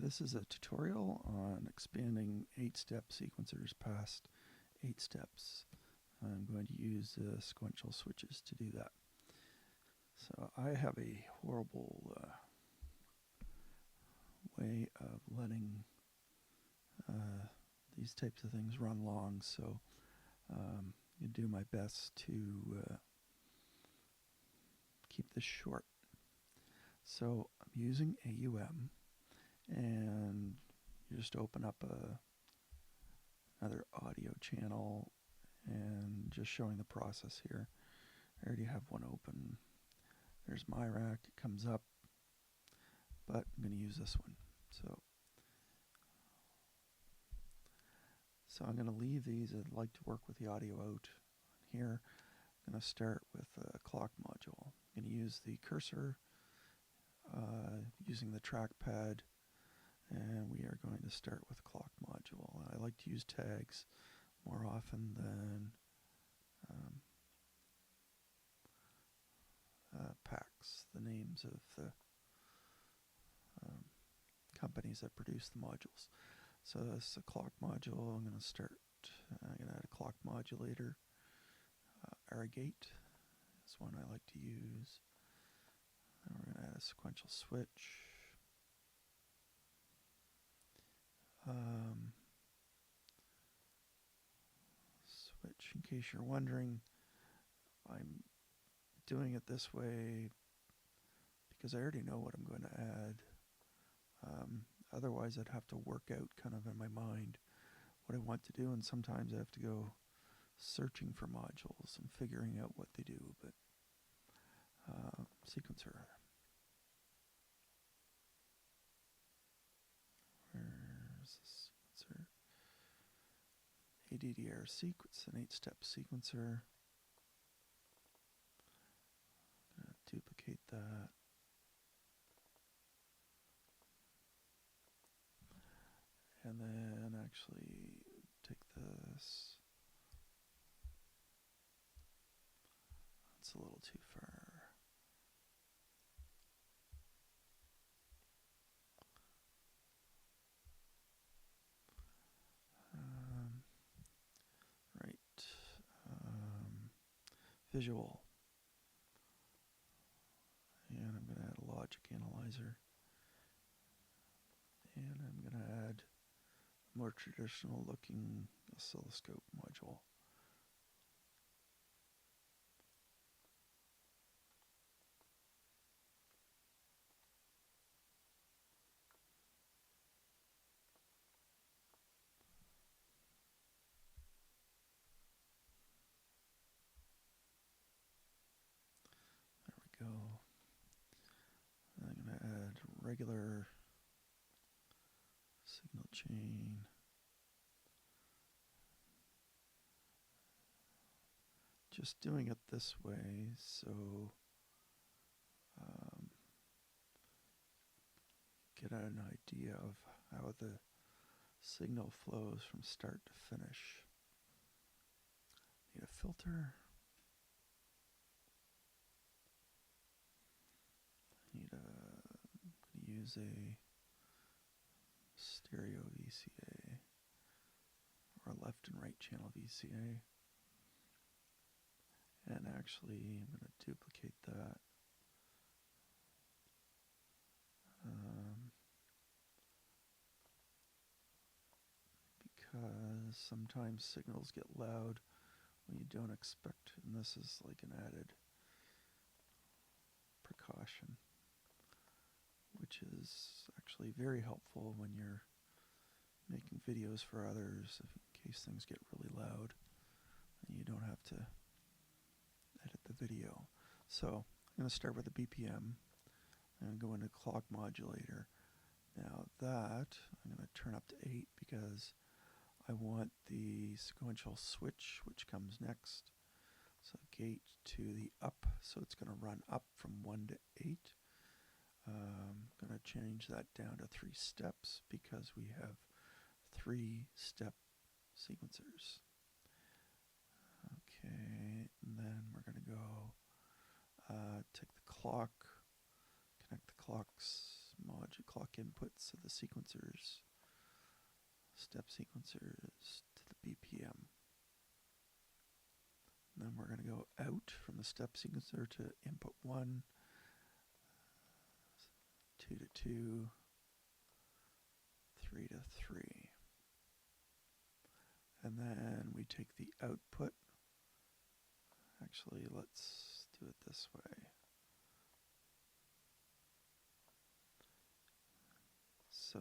This is a tutorial on expanding 8-step sequencers past 8 steps. I'm going to use sequential switches to do that. So I have a horrible way of letting these types of things run long, so I do my best to keep this short. So I'm using AUM, and you just open up another audio channel and just showing the process here. I already have one open. There's miRack, it comes up, but I'm going to use this one. So I'm going to leave these. I'd like to work with the audio out. Here, I'm going to start with a clock module. I'm going to use the cursor using the trackpad, and we are going to start with clock module. I like to use tags more often than packs, the names of the companies that produce the modules. So this is a clock module. I'm going to start, I'm going to add a clock modulator. Arrogate is one I like to use. And we're going to add a sequential switch. Switch, in case you're wondering, I'm doing it this way because I already know what I'm going to add. Otherwise, I'd have to work out kind of in my mind what I want to do, and sometimes I have to go searching for modules and figuring out what they do. But sequencer. Where's the sequencer? ADDR sequence, an 8-step sequencer. I'm going to duplicate that. And then actually take this. That's a little too far. Right. Visual. And I'm going to add a logic analyzer. And I'm going to add a more traditional looking oscilloscope module. There we go. I'm going to add regular signal chain. Just doing it this way, so get an idea of how the signal flows from start to finish. Need a filter. I'm going to use a stereo VCA or a left and right channel VCA. And actually, I'm going to duplicate that. Because sometimes signals get loud when you don't expect, and this is like an added precaution, which is actually very helpful when you're making videos for others, in case things get really loud and you don't have to edit the video. So I'm going to start with a BPM and go into clock modulator. Now that I'm going to turn up to 8 because I want the sequential switch, which comes next. So gate to the up, so it's going to run up from 1 to 8. I'm going to change that down to 3 steps because we have 3-step sequencers. Okay, and then we're going to go take the clock, connect the clock inputs of the sequencers, step sequencers to the BPM. And then we're going to go out from the step sequencer to input 1, 2 to 2, 3 to 3. And then we take the output. Actually, let's do it this way. So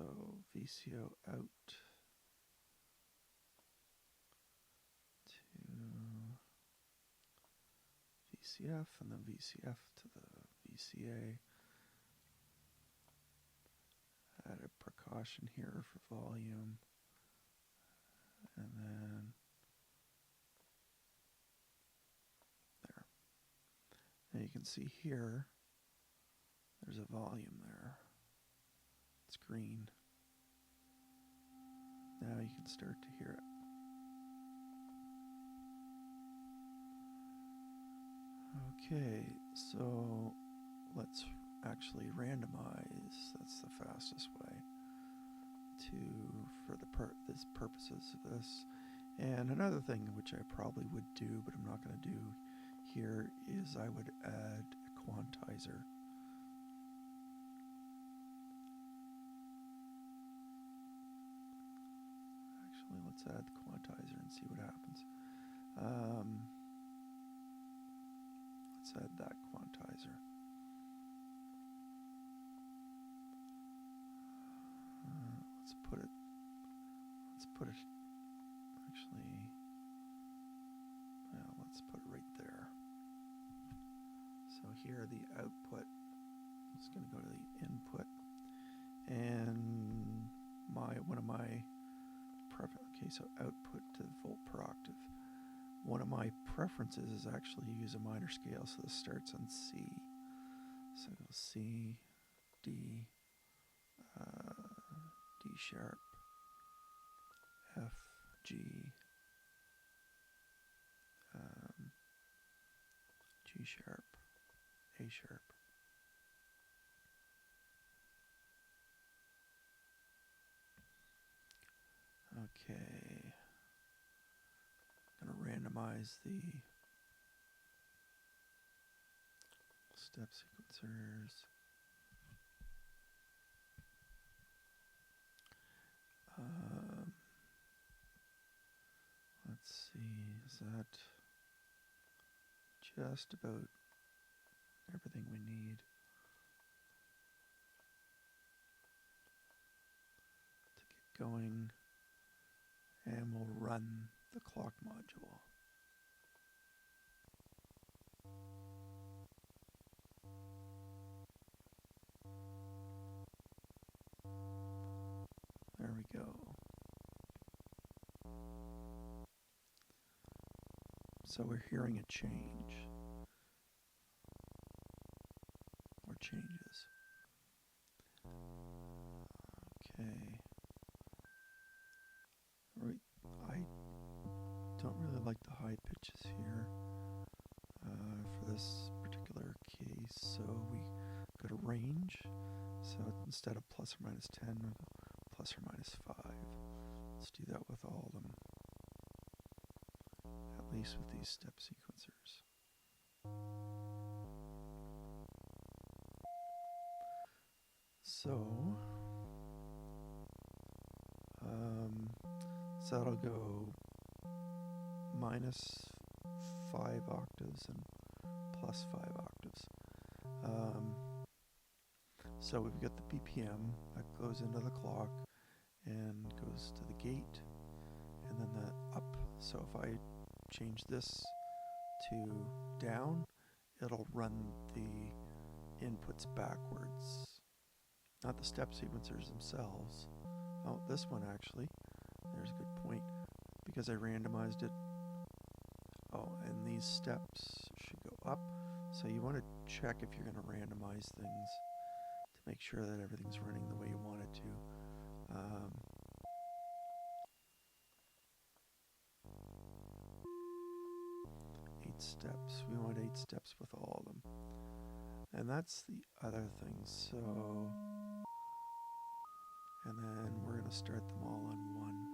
VCO out to VCF, and then VCF to the VCA. Add a precaution here for volume. And then there. And you can see here, there's a volume there. It's green. Now you can start to hear it. Okay, so let's actually randomize. That's the fastest way for the purposes of this. And another thing which I probably would do, but I'm not going to do here, is I would add a quantizer. Actually, let's add the quantizer and see what happens. Let's add that quantizer. Let's put it right there. So here the output is going to go to the input, and one of my so output to volt per octave. One of my preferences is actually use a minor scale, so this starts on C. So C, D, D sharp, F, G, G sharp, A sharp. Okay, I'm going to randomize the step sequencers. Let's see, is that just about everything we need to get going? And we'll run the clock module. There we go. So we're hearing a change, or changes. Okay. I don't really like the high pitches here for this particular case, so we go to range. So instead of plus or minus 10, we'll go plus or minus 5. Let's do that with all of them, at least with these step sequencers. So that'll go minus 5 octaves and plus 5 octaves. So we've got the BPM that goes into the clock and goes to the gate, and then the up. So if I change this to down, it'll run the inputs backwards. Not the step sequencers themselves. Oh, this one actually. There's a good point. Because I randomized it. Oh, and these steps should go up. So you want to check if you're going to randomize things to make sure that everything's running the way you want it to. 8 steps. We want 8 steps with all of them. And that's the other thing. So and then we're going to start them all on one.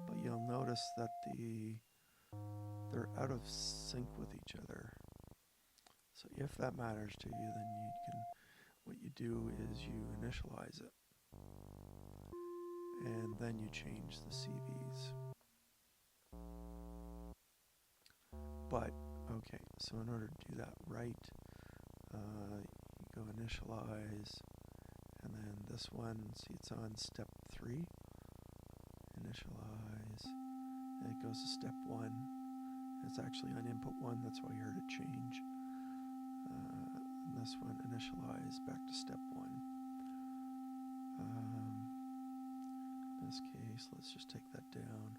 But you'll notice that they're out of sync with each other. So if that matters to you, then what you do is you initialize it, and then you change the CVs. But, okay, so in order to do that right, you go initialize, and then this one, see it's on step 3, initialize, and it goes to step 1. It's actually on input 1, that's why you heard it change. And this one, initialize, back to step 1. In this case, let's just take that down.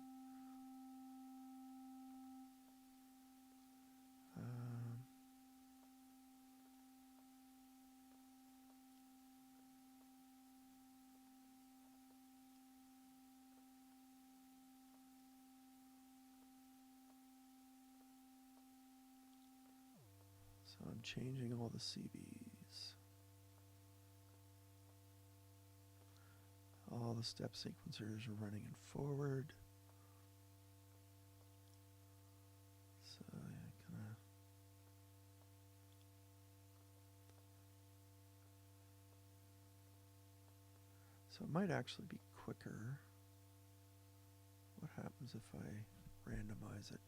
So I'm changing all the CVs. All the step sequencers are running in forward. So so it might actually be quicker. What happens if I randomize it?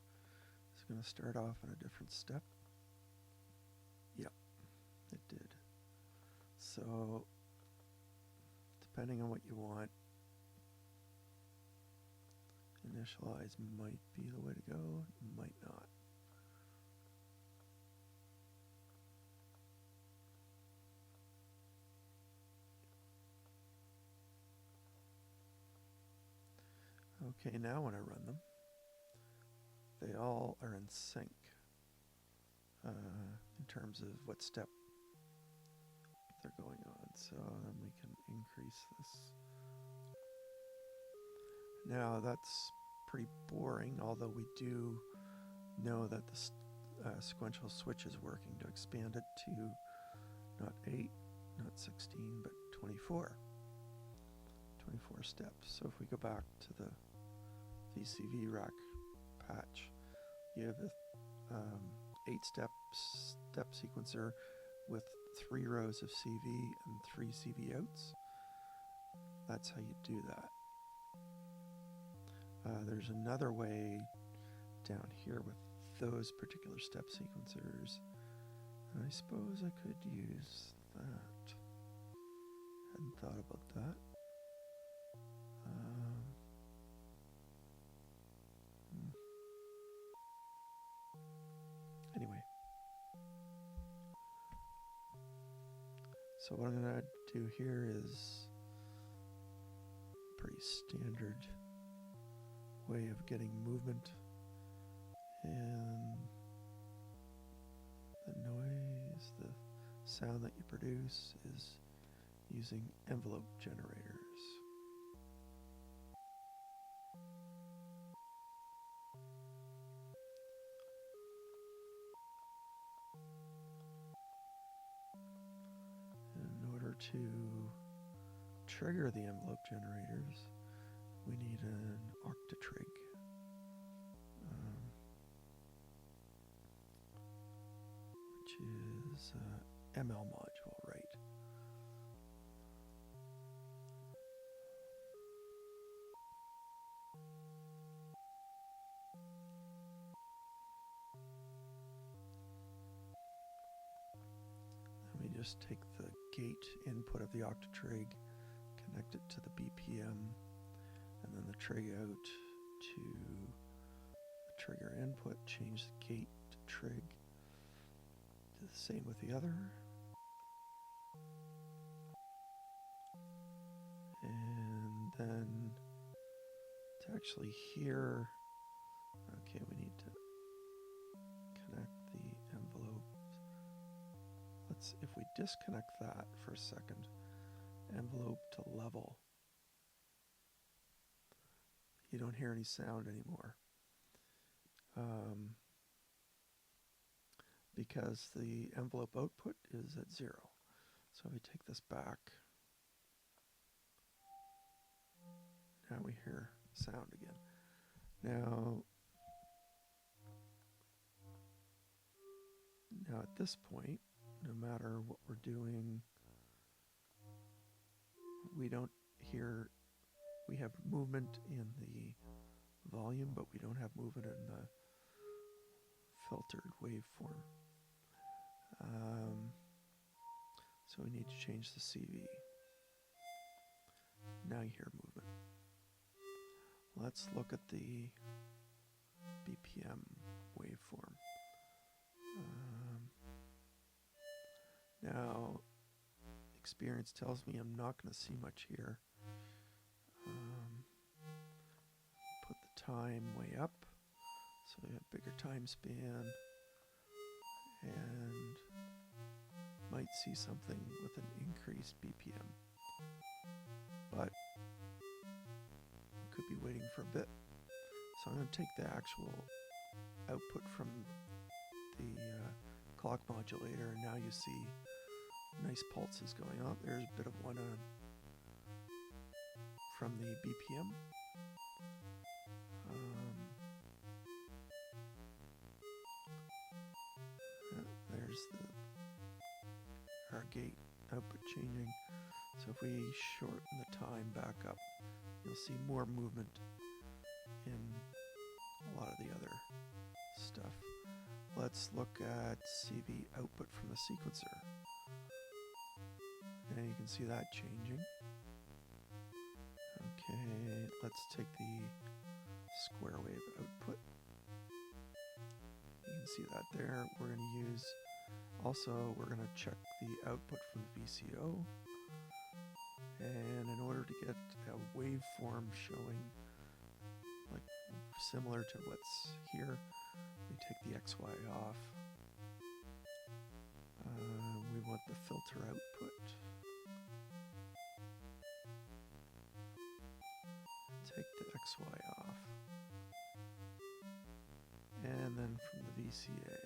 It's going to start off in a different step. Yep, it did. So depending on what you want, initialize might be the way to go, might not. Okay, now when I run them, they all are in sync in terms of what step they're going on. So then we can increase this. Now that's pretty boring, although we do know that the sequential switch is working to expand it to not 8, not 16, but 24. 24 steps. So if we go back to the VCV Rack patch, you have a 8-step sequencer with 3 rows of CV and 3 CV outs. That's how you do that. There's another way down here with those particular step sequencers, and I suppose I could use that. Hadn't thought about that. Anyway, so what I'm going to do here is pretty standard way of getting movement, and the noise, the sound that you produce is using envelope generators. In order to trigger the envelope generators, we need an octatrig. Which is ML module, right? Then we just take the gate input of the octatrig, connect it to the BPM, and then the trig out to the trigger input, change the gate to trig. Do the same with the other. And then to actually hear, okay, we need to connect the envelope. If we disconnect that for a second, envelope to level, you don't hear any sound anymore. Because the envelope output is at 0. So we take this back. Now we hear sound again. Now at this point, no matter what we're doing, we don't hear, we have movement in the volume, but we don't have movement in the filtered waveform. So we need to change the CV. Now you hear movement. Let's look at the BPM waveform. Now, experience tells me I'm not going to see much here. Put the time way up, so we have bigger time span, and might see something with an increased BPM, but we could be waiting for a bit. So I'm going to take the actual output from the clock modulator, and now you see nice pulses going on. There's a bit of one on from the BPM. There's our gate output changing. So if we shorten the time back up, you'll see more movement in a lot of the other stuff. Let's look at CV output from the sequencer. And you can see that changing. Okay, let's take the square wave output. You can see that there. We're going to use, also we're going to check the output from the VCO. And in order to get a waveform showing like similar to what's here, we take the XY off. We want the filter output. Take the XY off. And then from the VCA,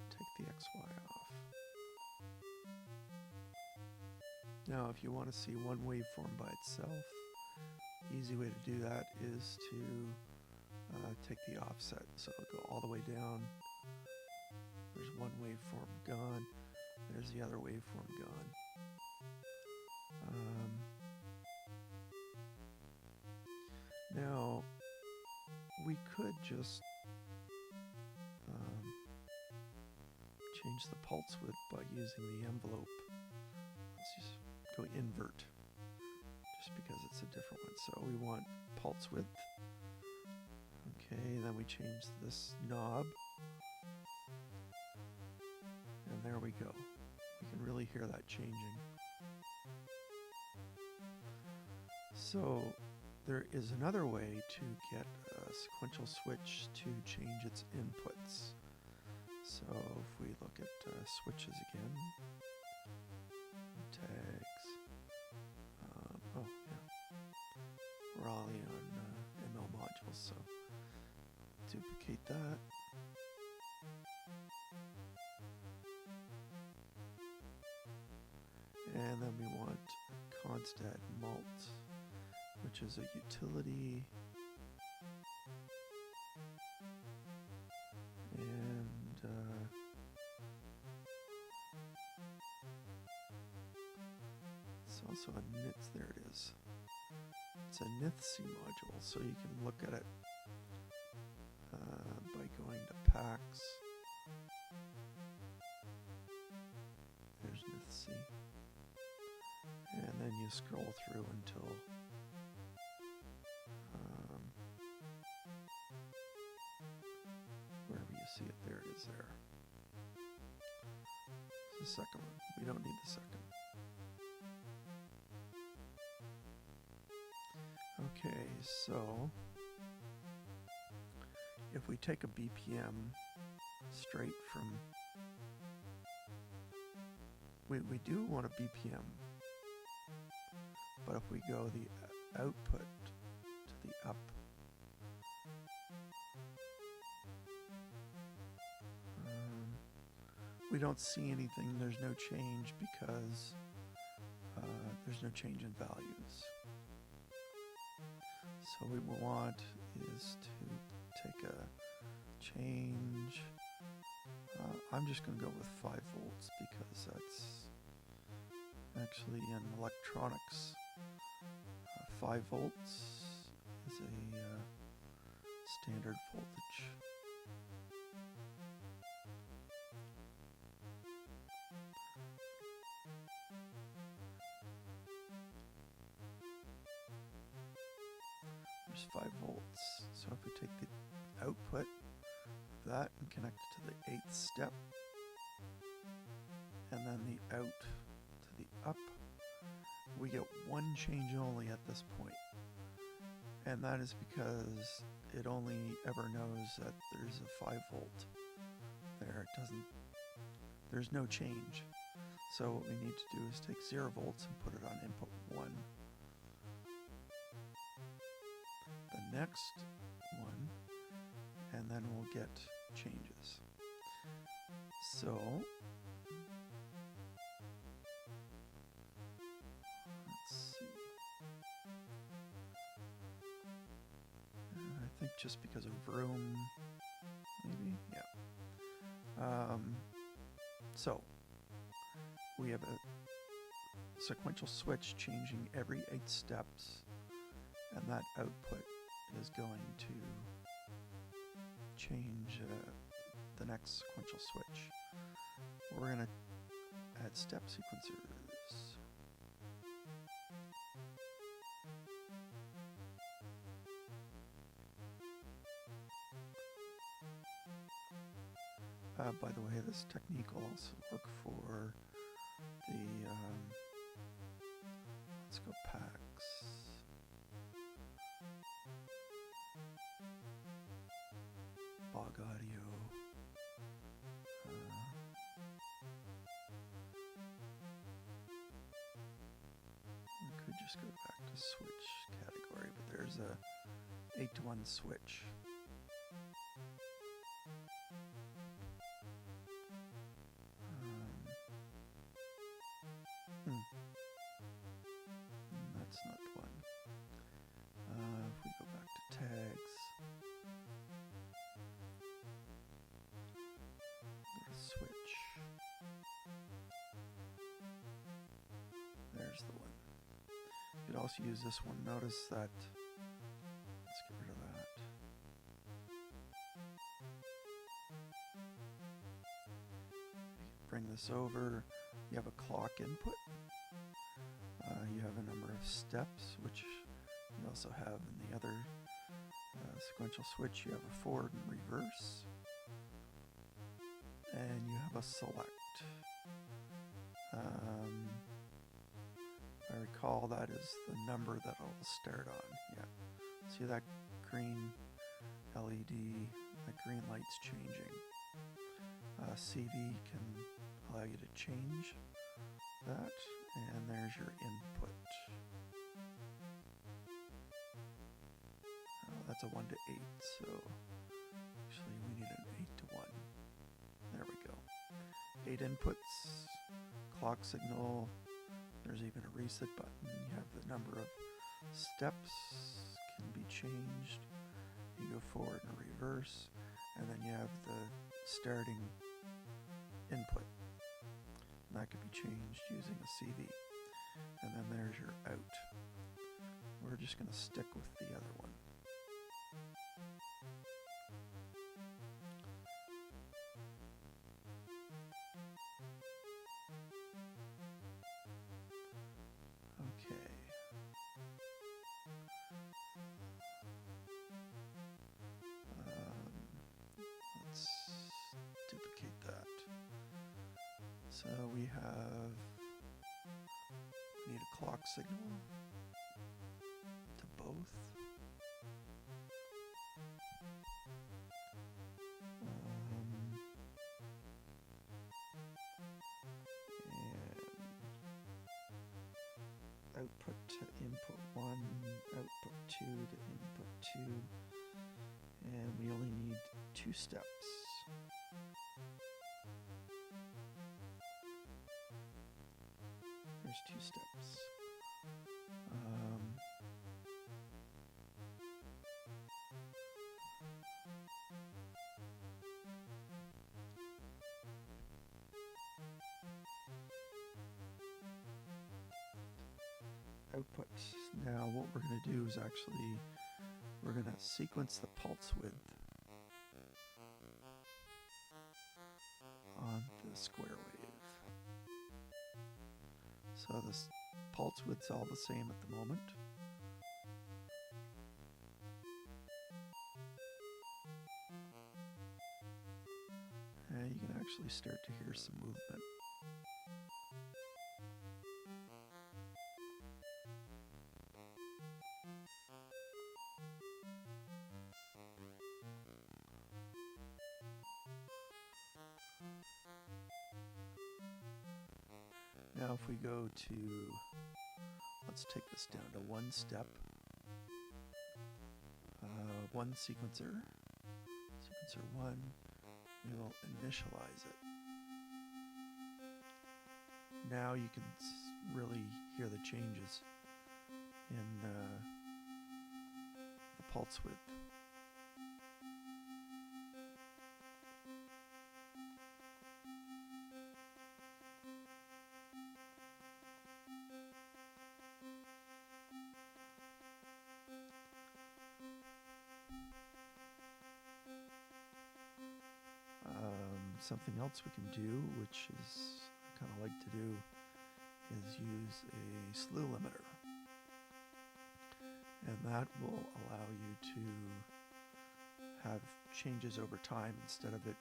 take the XY off. Now if you want to see one waveform by itself, the easy way to do that is to take the offset. So go all the way down. There's one waveform gone. There's the other waveform gone. Now, we could just change the pulse width by using the envelope. Let's just go invert, just because it's a different one. So we want pulse width. Okay, then we change this knob. And there we go. You can really hear that changing. So there is another way to get a sequential switch to change its inputs. So if we look at switches again, tags, oh yeah, we're all on ML modules, so duplicate that. And then we want const mult, which is a utility, and it's also a nth, there it is. It's a nth module, so you can look at it by going to packs. There's nth. And then you scroll through until wherever you see it, there it is there. It's the second one. We don't need the second. Okay, so if we take a BPM straight from, we do want a BPM, but if we go the output to the up, we don't see anything, there's no change because there's no change in values. So what we want is to take a change. I'm just going to go with 5 volts because that's actually in electronics. 5 volts is a standard voltage. There's 5 volts. So if we take the output of that and connect it to the 8th step, and then the out to the up, we get one change only at this point. And that is because it only ever knows that there's a 5 volt there. There's no change. So what we need to do is take 0 volts and put it on input 1. The next one, and then we'll get changes. So let's see. I think just because of room, maybe, yeah. So we have a sequential switch changing every 8 steps, and that output is going to change the next sequential switch. We're going to add step sequencers. By the way, this technique will also work for the, let's go packs. Bog audio. We could just go back to switch category, but there's a 8-to-1 switch. That's not the one. If we go back to tags, go to switch. There's the one. You could also use this one. Notice that. Let's get rid of that. Bring this over. You have a clock input. You have a number of steps, which you also have in the other sequential switch. You have a forward and reverse, and you have a select. If I recall, that is the number that it'll start on. Yeah. See that green LED? That green light's changing. CV can allow you to change that, and there's your input. That's a 1 to 8, so actually we need an 8 to 1. There we go. 8 inputs, clock signal. There's even a reset button. You have the number of steps can be changed. You go forward and reverse, and then you have the starting input. And that can be changed using a CV. And then there's your out. We're just going to stick with the other one. Okay. Let's duplicate that. So we need a clock signal to both. And output to input 1, output 2 to input 2, and we only need 2 steps. first 2 steps. Output. Now what we're going to do is actually we're going to sequence the pulse width on the square wave. So this pulse width's all the same at the moment. And you can actually start to hear some movement. Now if we go to, let's take this down to 1 step, 1 sequencer, sequencer 1, we will initialize it. Now you can really hear the changes in the pulse width. Something else we can do, which is I kind of like to do, is use a slew limiter. And that will allow you to have changes over time instead of it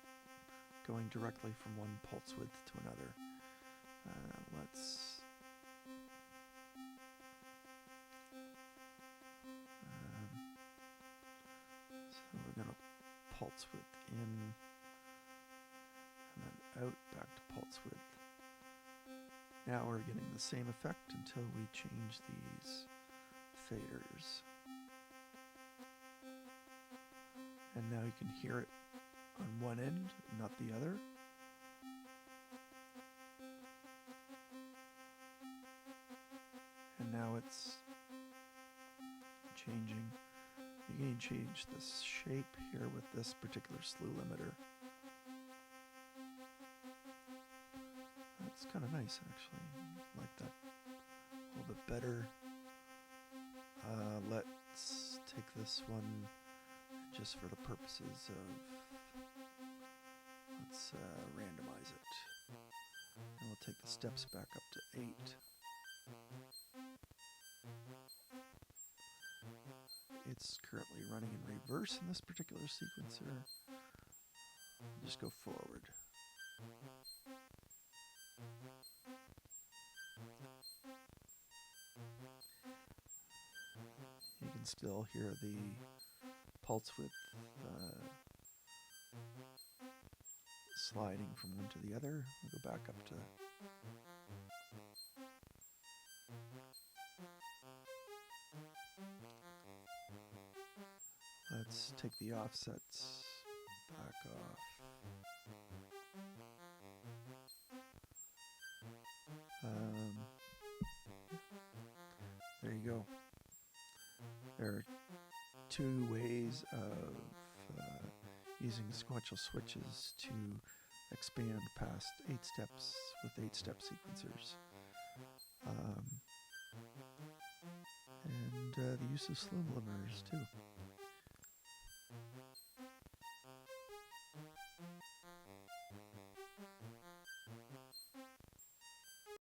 going directly from one pulse width to another. So we're going to pulse width in, and then out, back to pulse width. Now we're getting the same effect until we change these faders. And now you can hear it on one end, not the other. And now it's changing. You can change the shape here with this particular slew limiter. That's kind of nice, actually. I like that a little bit better. Let's take this one just for the purposes of, let's randomize it. And we'll take the steps back up to 8. It's currently running in reverse in this particular sequencer. Just go forward. You can still hear the pulse width sliding from one to the other. We'll go back up to let's take the offsets back off. There you go. There are 2 ways of using sequential switches to expand past 8 steps with 8-step sequencers. And the use of slew limiters too.